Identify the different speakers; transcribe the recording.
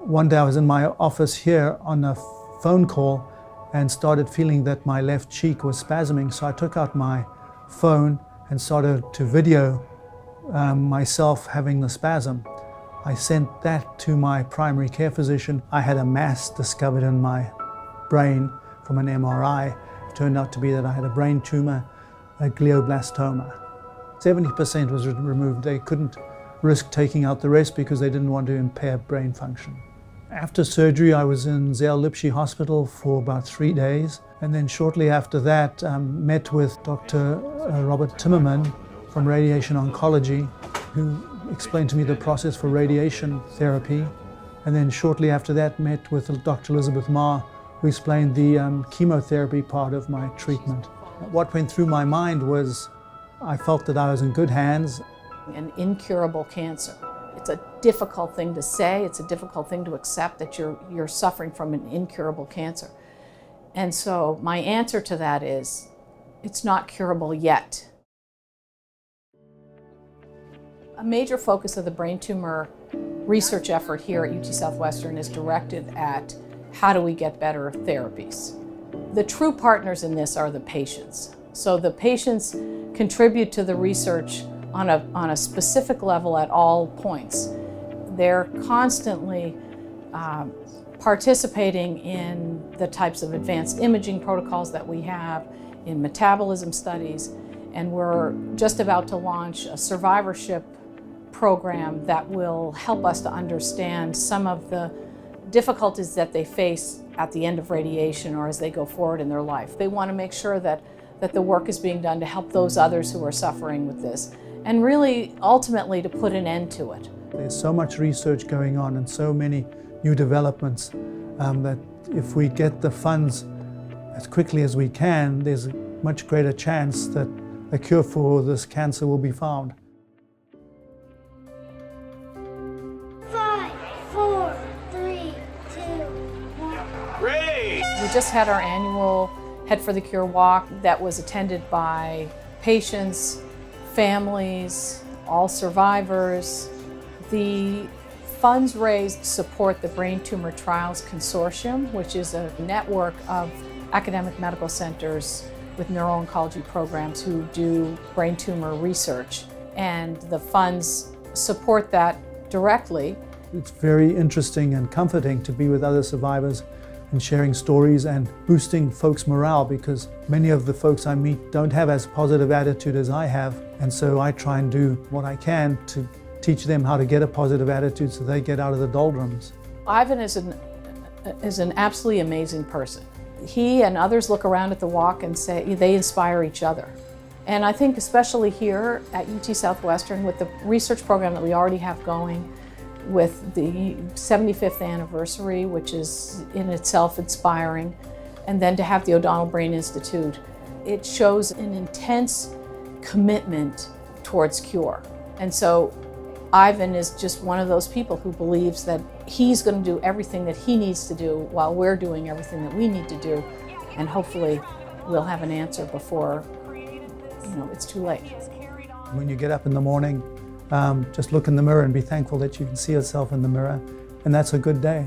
Speaker 1: One day I was in my office here on a phone call and started feeling that my left cheek was spasming. So I took out my phone and started to video myself having the spasm. I sent that to my primary care physician. I had a mass discovered in my brain from an MRI. It turned out to be that I had a brain tumor, a glioblastoma. 70% was removed. They couldn't risk taking out the rest because they didn't want to impair brain function. After surgery, I was in Zell-Lipschi Hospital for about 3 days. And then shortly after that, met with Dr. Robert Timmerman from Radiation Oncology, who explained to me the process for radiation therapy. And then shortly after that, met with Dr. Elizabeth Ma, who explained the chemotherapy part of my treatment. What went through my mind was, I felt that I was in good hands.
Speaker 2: An incurable cancer. It's a difficult thing to say, it's a difficult thing to accept that you're suffering from an incurable cancer. And so my answer to that is, it's not curable yet. A major focus of the brain tumor research effort here at UT Southwestern is directed at how do we get better therapies. The true partners in this are the patients. So the patients contribute to the research on a specific level at all points. They're constantly participating in the types of advanced imaging protocols that we have, in metabolism studies, and we're just about to launch a survivorship program that will help us to understand some of the difficulties that they face at the end of radiation or as they go forward in their life. They want to make sure that the work is being done to help those others who are suffering with this, and really, ultimately, to put an end to it.
Speaker 1: There's so much research going on and so many new developments that if we get the funds as quickly as we can, there's a much greater chance that a cure for this cancer will be found.
Speaker 3: 5, 4, 3, 2, 1.
Speaker 4: Great!
Speaker 2: We just had our annual Head for the Cure walk that was attended by patients, families, all survivors. The funds raised support the Brain Tumor Trials Consortium, which is a network of academic medical centers with neuro-oncology programs who do brain tumor research. And the funds support that directly.
Speaker 1: It's very interesting and comforting to be with other survivors and sharing stories and boosting folks' morale, because many of the folks I meet don't have as positive attitude as I have, and so I try and do what I can to teach them how to get a positive attitude so they get out of the doldrums.
Speaker 2: Ivan is an absolutely amazing person. He and others look around at the walk and say they inspire each other. And I think especially here at UT Southwestern, with the research program that we already have going, with the 75th anniversary, which is in itself inspiring, and then to have the O'Donnell Brain Institute, it shows an intense commitment towards cure. And so Ivan is just one of those people who believes that he's going to do everything that he needs to do while we're doing everything that we need to do, and hopefully we'll have an answer before it's too late.
Speaker 1: When you get up in the morning, just look in the mirror and be thankful that you can see yourself in the mirror, and that's a good day.